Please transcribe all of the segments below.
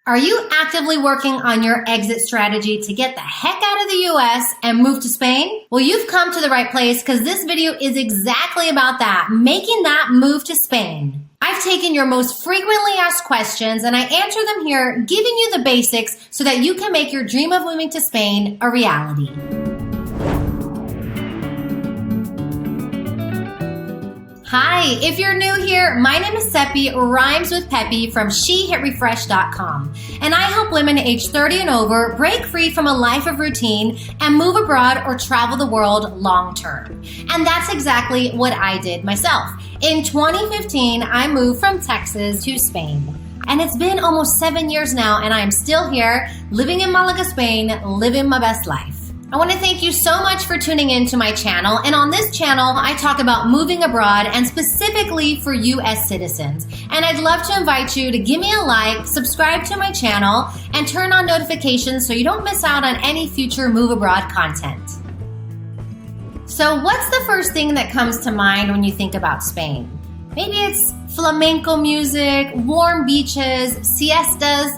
Are you actively working on your exit strategy to get the heck out of the US and move to Spain? Well, you've come to the right place because this video is exactly about that, making that move to Spain. I've taken your most frequently asked questions and I answer them here, giving you the basics so that you can make your dream of moving to Spain a reality. Hi, if you're new here, my name is Seppi, rhymes with Peppy from SheHitRefresh.com, and I help women age 30 and over break free from a life of routine and move abroad or travel the world long term. And that's exactly what I did myself. In 2015, I moved from Texas to Spain. And it's been almost 7 years now, and I'm still here, living in Malaga, Spain, living my best life. I want to thank you so much for tuning in to my channel, and on this channel I talk about moving abroad and specifically for US citizens. And I'd love to invite you to give me a like, subscribe to my channel, and turn on notifications so you don't miss out on any future move abroad content. So what's the first thing that comes to mind when you think about Spain? Maybe it's flamenco music, warm beaches, siestas.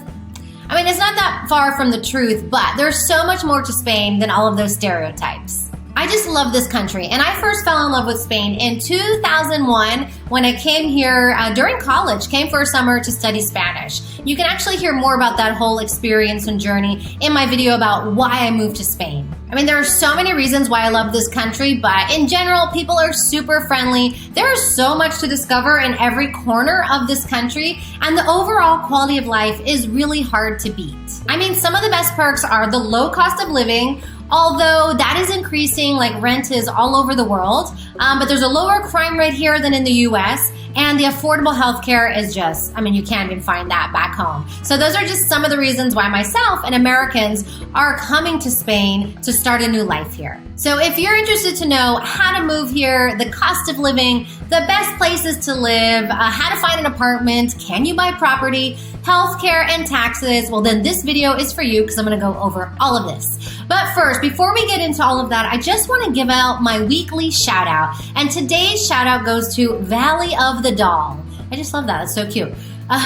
I mean, it's not that far from the truth, but there's so much more to Spain than all of those stereotypes. I just love this country, and I first fell in love with Spain in 2001 when I came here during college, came for a summer to study Spanish. You can actually hear more about that whole experience and journey in my video about why I moved to Spain. I mean, there are so many reasons why I love this country, but in general, people are super friendly. There is so much to discover in every corner of this country, and the overall quality of life is really hard to beat. I mean, some of the best perks are the low cost of living, although that is increasing like rent is all over the world, but there's a lower crime rate here than in the US, and the affordable healthcare is just, I mean, you can't even find that back home. So those are just some of the reasons why myself and Americans are coming to Spain to start a new life here. So if you're interested to know how to move here, the cost of living, the best places to live, how to find an apartment, can you buy property, healthcare, and taxes, well then this video is for you because I'm going to go over all of this. But first, before we get into all of that, I just want to give out my weekly shout out. And today's shout out goes to Valley of the Doll. I just love that, that's so cute.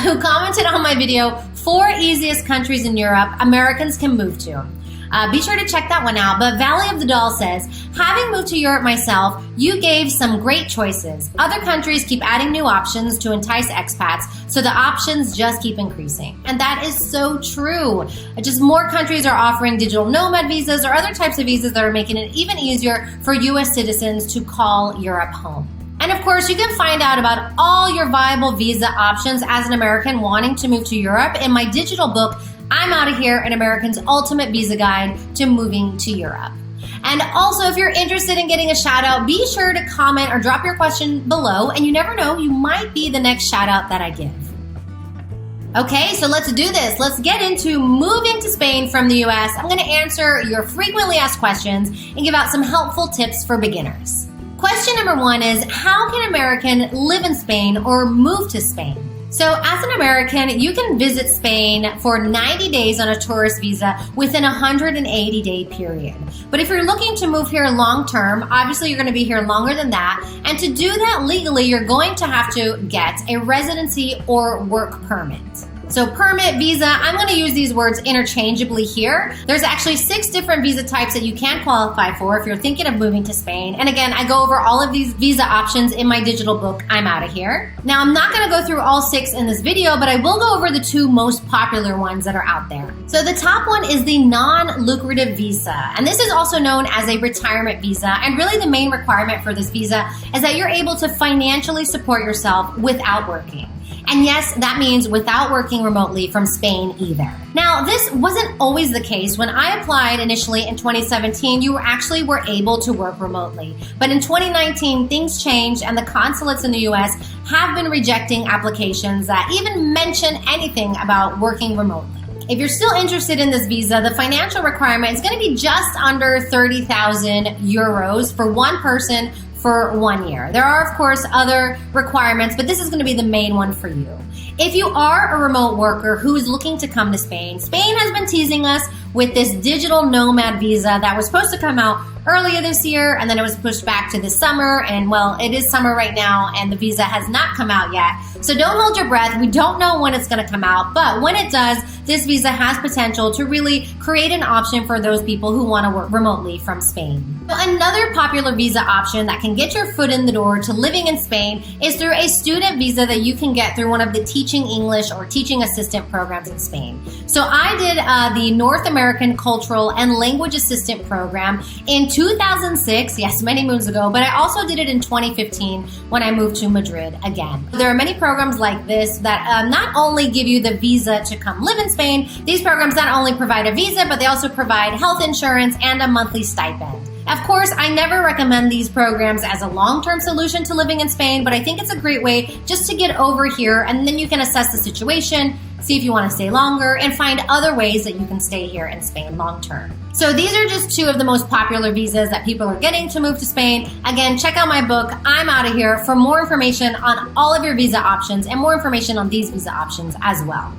Who commented on my video, 4 easiest countries in Europe Americans can move to. Be sure to check that one out. But Valley of the Doll says, having moved to Europe myself, you gave some great choices. Other countries keep adding new options to entice expats, so the options just keep increasing. And that is so true. Just more countries are offering digital nomad visas or other types of visas that are making it even easier for US citizens to call Europe home. And of course, you can find out about all your viable visa options as an American wanting to move to Europe in my digital book, I'm Out of Here, an American's Ultimate Visa Guide to Moving to Europe. And also, if you're interested in getting a shout out, be sure to comment or drop your question below, and you never know, you might be the next shout out that I give. Okay, so let's do this. Let's get into moving to Spain from the US. I'm going to answer your frequently asked questions and give out some helpful tips for beginners. Question number 1 is, how can an American live in Spain or move to Spain? So as an American, you can visit Spain for 90 days on a tourist visa within a 180-day period. But if you're looking to move here long term, obviously you're going to be here longer than that. And to do that legally, you're going to have to get a residency or work permit. So permit, visa, I'm going to use these words interchangeably here. There's actually 6 different visa types that you can qualify for if you're thinking of moving to Spain. And again, I go over all of these visa options in my digital book, I'm Out of Here. Now, I'm not going to go through all 6 in this video, but I will go over the 2 most popular ones that are out there. So the top one is the non-lucrative visa. And this is also known as a retirement visa. And really the main requirement for this visa is that you're able to financially support yourself without working. And yes, that means without working remotely from Spain either. Now, this wasn't always the case. When I applied initially in 2017, you actually were able to work remotely. But in 2019, things changed and the consulates in the US have been rejecting applications that even mention anything about working remotely. If you're still interested in this visa, the financial requirement is going to be just under 30,000 euros for one person for 1 year. There are, of course, other requirements, but this is going to be the main one for you. If you are a remote worker who is looking to come to Spain, Spain has been teasing us with this digital nomad visa that was supposed to come out earlier this year, and then it was pushed back to this summer. And well, it is summer right now, and the visa has not come out yet. So don't hold your breath. We don't know when it's going to come out, but when it does, this visa has potential to really create an option for those people who want to work remotely from Spain. So another popular visa option that can get your foot in the door to living in Spain is through a student visa that you can get through one of the teaching English or teaching assistant programs in Spain. So I did the North American Cultural and Language Assistant Program in 2006, yes, many moons ago, but I also did it in 2015 when I moved to Madrid again. There are many programs like this that not only give you the visa to come live in Spain, these programs not only provide a visa, but they also provide health insurance and a monthly stipend. Of course, I never recommend these programs as a long-term solution to living in Spain, but I think it's a great way just to get over here, and then you can assess the situation, see if you want to stay longer, and find other ways that you can stay here in Spain long-term. So these are just two of the most popular visas that people are getting to move to Spain. Again, check out my book, I'm Out of Here, for more information on all of your visa options and more information on these visa options as well.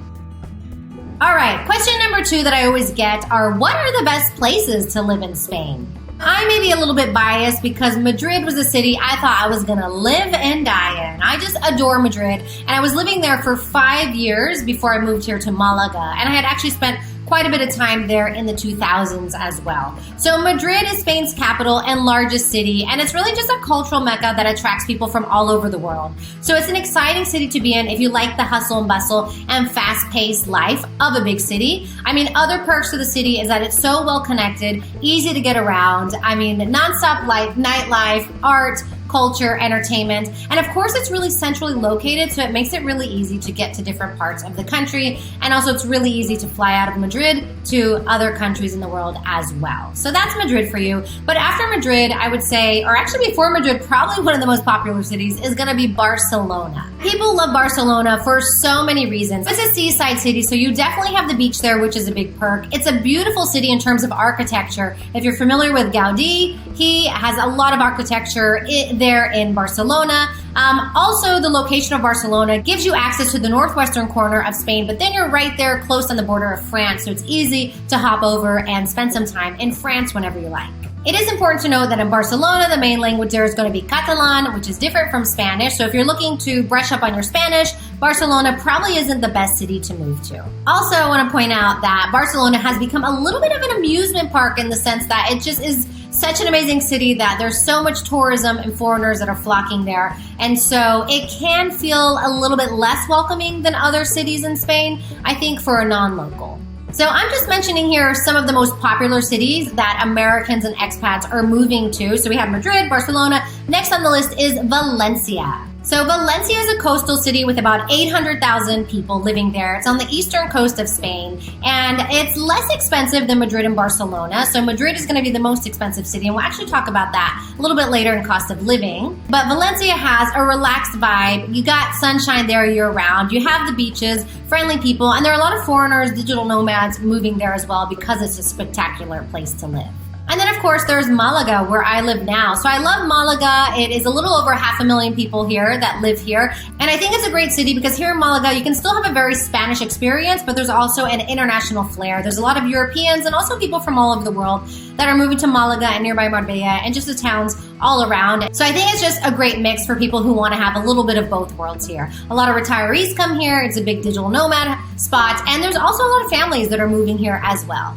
All right, question number 2 that I always get are, what are the best places to live in Spain? I may be a little bit biased because Madrid was a city I thought I was going to live and die in. I just adore Madrid, and I was living there for 5 years before I moved here to Malaga, and I had actually spent quite a bit of time there in the 2000s as well. So Madrid is Spain's capital and largest city, and it's really just a cultural mecca that attracts people from all over the world. So it's an exciting city to be in if you like the hustle and bustle and fast-paced life of a big city. I mean, other perks to the city is that it's so well connected, easy to get around. I mean, nonstop life, nightlife, art, culture, entertainment, and of course it's really centrally located, so it makes it really easy to get to different parts of the country, and also it's really easy to fly out of Madrid to other countries in the world as well. So that's Madrid for you. But after Madrid, I would say, or actually before Madrid, probably one of the most popular cities is going to be Barcelona. People love Barcelona for so many reasons. It's a seaside city, so you definitely have the beach there, which is a big perk. It's a beautiful city in terms of architecture. If you're familiar with Gaudí, he has a lot of architecture there in Barcelona. Also, the location of Barcelona gives you access to the northwestern corner of Spain, but then you're right there close on the border of France, so it's easy to hop over and spend some time in France whenever you like. It is important to note that in Barcelona, the main language there is going to be Catalan, which is different from Spanish. So if you're looking to brush up on your Spanish, Barcelona probably isn't the best city to move to. Also, I want to point out that Barcelona has become a little bit of an amusement park in the sense that it just is such an amazing city that there's so much tourism and foreigners that are flocking there. And so it can feel a little bit less welcoming than other cities in Spain, I think, for a non-local. So I'm just mentioning here some of the most popular cities that Americans and expats are moving to. So we have Madrid, Barcelona. Next on the list is Valencia. So Valencia is a coastal city with about 800,000 people living there. It's on the eastern coast of Spain, and it's less expensive than Madrid and Barcelona. So Madrid is going to be the most expensive city, and we'll actually talk about that a little bit later in cost of living. But Valencia has a relaxed vibe. You got sunshine there year-round. You have the beaches, friendly people, and there are a lot of foreigners, digital nomads moving there as well because it's a spectacular place to live. And then, of course, there's Malaga, where I live now. So I love Malaga. It is a little over 500,000 people here that live here. And I think it's a great city because here in Malaga, you can still have a very Spanish experience, but there's also an international flair. There's a lot of Europeans and also people from all over the world that are moving to Malaga and nearby Marbella and just the towns all around. So I think it's just a great mix for people who want to have a little bit of both worlds here. A lot of retirees come here. It's a big digital nomad spot. And there's also a lot of families that are moving here as well.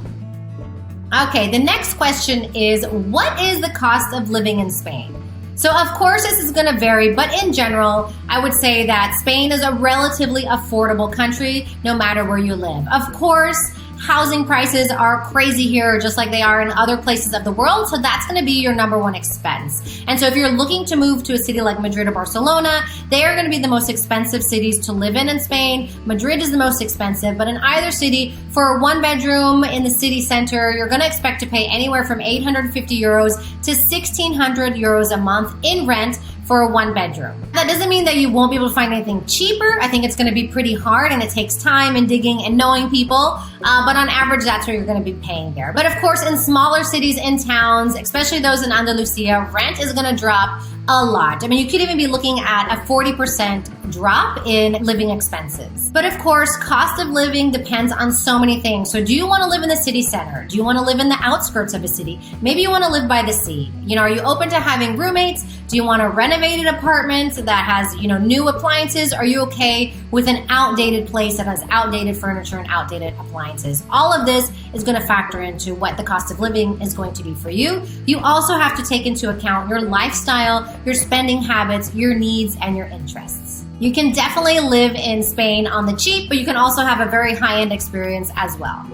Okay, the next question is, what is the cost of living in Spain? So of course this is going to vary, but in general, I would say that Spain is a relatively affordable country no matter where you live. Of course, housing prices are crazy here, just like they are in other places of the world, so that's going to be your number one expense. And so if you're looking to move to a city like Madrid or Barcelona, they are going to be the most expensive cities to live in Spain. Madrid is the most expensive, but in either city, for a one bedroom in the city center, you're going to expect to pay anywhere from 850 euros to 1,600 euros a month in rent for a one bedroom. That doesn't mean that you won't be able to find anything cheaper. I think it's going to be pretty hard and it takes time and digging and knowing people. But on average, that's what you're going to be paying there. But of course, in smaller cities and towns, especially those in Andalusia, rent is going to drop a lot. I mean, you could even be looking at a 40% drop in living expenses. But of course, cost of living depends on so many things. So do you want to live in the city center? Do you want to live in the outskirts of a city? Maybe you want to live by the sea. Are you open to having roommates? Do you want a renovated apartment that has, new appliances? Are you okay with an outdated place that has outdated furniture and outdated appliances? All of this is going to factor into what the cost of living is going to be for you. You also have to take into account your lifestyle, your spending habits, your needs, and your interests. You can definitely live in Spain on the cheap, but you can also have a very high-end experience as well.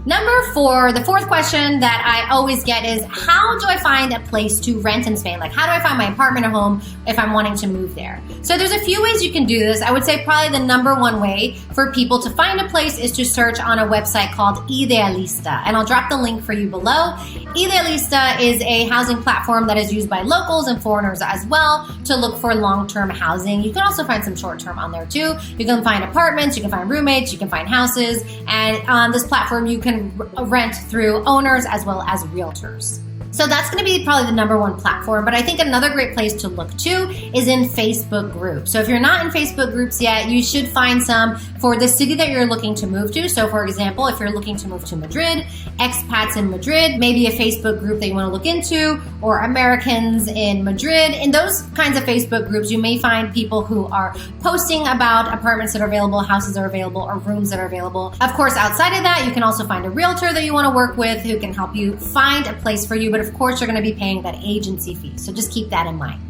Number 4, the fourth question that I always get is, how do I find a place to rent in Spain? Like, how do I find my apartment or home if I'm wanting to move there? So there's a few ways you can do this. I would say probably the number one way for people to find a place is to search on a website called Idealista. And I'll drop the link for you below. Idealista is a housing platform that is used by locals and foreigners as well to look for long-term housing. You can also find some short-term on there too. You can find apartments, you can find roommates, you can find houses. And on this platform, you can rent through owners as well as realtors. So that's going to be probably the number one platform. But I think another great place to look too is in Facebook groups. So if you're not in Facebook groups yet, you should find some for the city that you're looking to move to. So for example, if you're looking to move to Madrid, Expats in Madrid, maybe a Facebook group that you want to look into, or Americans in Madrid. In those kinds of Facebook groups, you may find people who are posting about apartments that are available, houses that are available, or rooms that are available. Of course, outside of that, you can also find a realtor that you want to work with who can help you find a place for you. But of course, you're going to be paying that agency fee. So just keep that in mind.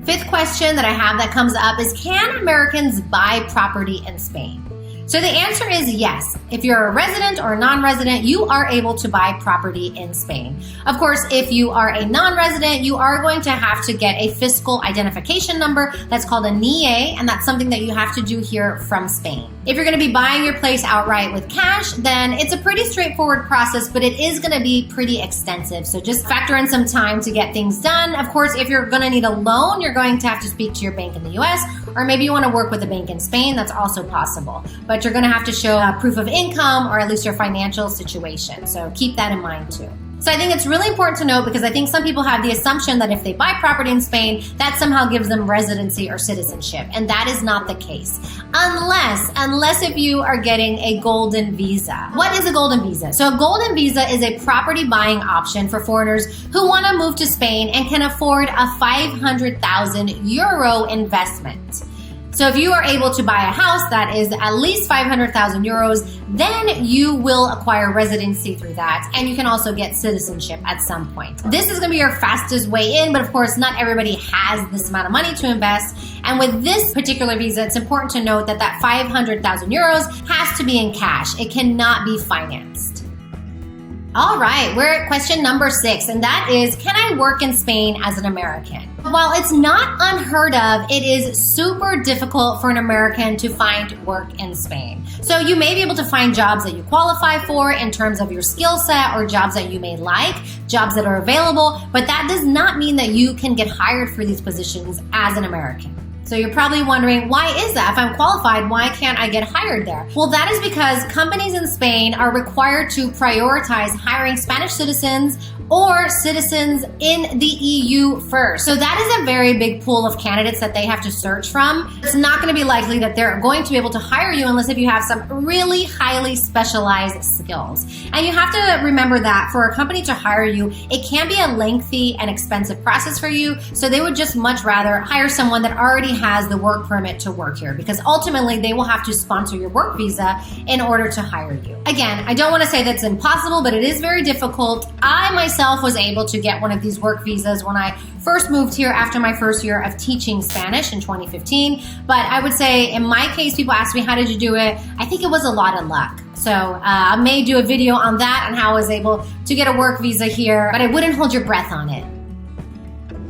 Fifth question that I have that comes up is, can Americans buy property in Spain? So the answer is yes. If you're a resident or a non-resident, you are able to buy property in Spain. Of course, if you are a non-resident, you are going to have to get a fiscal identification number that's called a NIE, and that's something that you have to do here from Spain. If you're going to be buying your place outright with cash, then it's a pretty straightforward process, but it is going to be pretty extensive. So just factor in some time to get things done. Of course, if you're going to need a loan, you're going to have to speak to your bank in the US, or maybe you want to work with a bank in Spain. That's also possible. But you're going to have to show proof of income or at least your financial situation. So keep that in mind too. So I think it's really important to note, because I think some people have the assumption that if they buy property in Spain, that somehow gives them residency or citizenship. And that is not the case. Unless if you are getting a golden visa. What is a golden visa? So a golden visa is a property buying option for foreigners who want to move to Spain and can afford a 500,000 euro investment. So if you are able to buy a house that is at least 500,000 euros, then you will acquire residency through that, and you can also get citizenship at some point. This is going to be your fastest way in, but of course, not everybody has this amount of money to invest. And with this particular visa, it's important to note that that 500,000 euros has to be in cash. It cannot be financed. All right, we're at question number 6, and that is, can I work in Spain as an American? While it's not unheard of, it is super difficult for an American to find work in Spain. So you may be able to find jobs that you qualify for in terms of your skill set, or jobs that you may like, jobs that are available, but that does not mean that you can get hired for these positions as an American. So you're probably wondering, why is that? If I'm qualified, why can't I get hired there? Well, that is because companies in Spain are required to prioritize hiring Spanish citizens or citizens in the EU first. So that is a very big pool of candidates that they have to search from. It's not going to be likely that they're going to be able to hire you unless if you have some really highly specialized skills. And you have to remember that for a company to hire you, it can be a lengthy and expensive process for you. So they would just much rather hire someone that already has the work permit to work here, because ultimately they will have to sponsor your work visa in order to hire you. Again, I don't want to say that's impossible, but it is very difficult. I myself was able to get one of these work visas when I first moved here after my first year of teaching Spanish in 2015. But I would say in my case, people ask me, how did you do it? I think it was a lot of luck. So I may do a video on that and how I was able to get a work visa here, but I wouldn't hold your breath on it.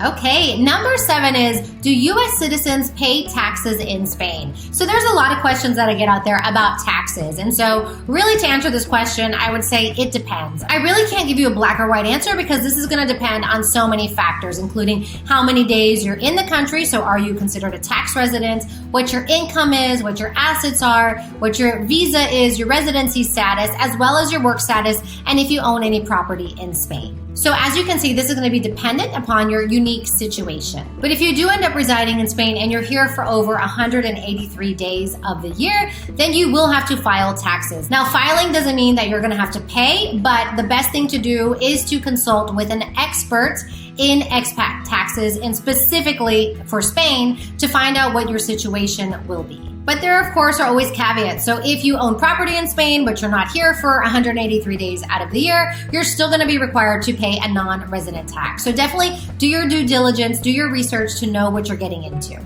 Okay, number 7 is, do U.S. citizens pay taxes in Spain? So there's a lot of questions that I get out there about taxes. And so really to answer this question, I would say it depends. I really can't give you a black or white answer, because this is going to depend on so many factors, including how many days you're in the country. So are you considered a tax resident? What your income is, what your assets are, what your visa is, your residency status, as well as your work status, and if you own any property in Spain. So as you can see, this is going to be dependent upon your unique situation. But if you do end up residing in Spain and you're here for over 183 days of the year, then you will have to file taxes. Now, filing doesn't mean that you're going to have to pay, but the best thing to do is to consult with an expert in expat taxes, and specifically for Spain, to find out what your situation will be. But there, of course, are always caveats. So if you own property in Spain, but you're not here for 183 days out of the year, you're still going to be required to pay a non-resident tax. So definitely do your due diligence, do your research to know what you're getting into.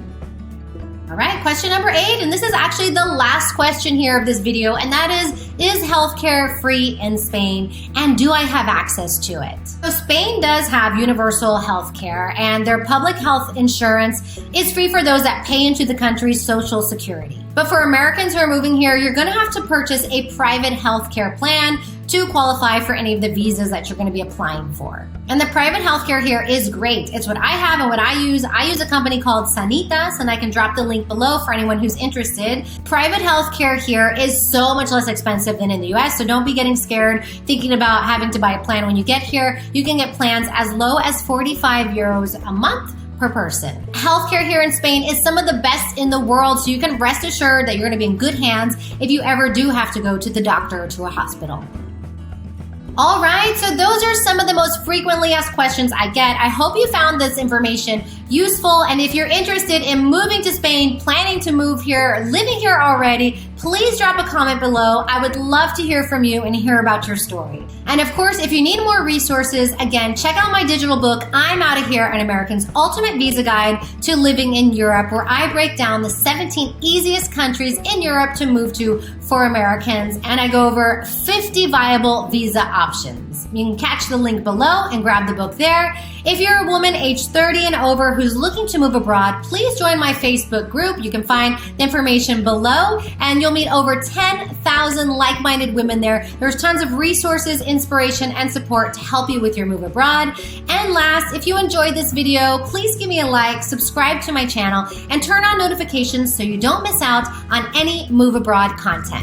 All right, question number 8, and this is actually the last question here of this video, and that is healthcare free in Spain, and do I have access to it? So Spain does have universal healthcare, and their public health insurance is free for those that pay into the country's social security. But for Americans who are moving here, you're gonna have to purchase a private healthcare plan to qualify for any of the visas that you're going to be applying for. And the private healthcare here is great. It's what I have and what I use. I use a company called Sanitas, and I can drop the link below for anyone who's interested. Private healthcare here is so much less expensive than in the US, so don't be getting scared thinking about having to buy a plan when you get here. You can get plans as low as 45 euros a month per person. Healthcare here in Spain is some of the best in the world, so you can rest assured that you're going to be in good hands if you ever do have to go to the doctor or to a hospital. All right, so those are some of the most frequently asked questions I get. I hope you found this information useful, and if you're interested in moving to Spain, planning to move here, living here already, please drop a comment below. I would love to hear from you and hear about your story. And of course, if you need more resources, again, check out my digital book, I'm Out of Here, an American's Ultimate Visa Guide to Living in Europe, where I break down the 17 easiest countries in Europe to move to for Americans, and I go over 50 viable visa options. You can catch the link below and grab the book there. If you're a woman aged 30 and over who's looking to move abroad, please join my Facebook group. You can find the information below, and you'll meet over 10,000 like-minded women there. There's tons of resources, inspiration, and support to help you with your move abroad. And last, if you enjoyed this video, please give me a like, subscribe to my channel, and turn on notifications so you don't miss out on any move abroad content.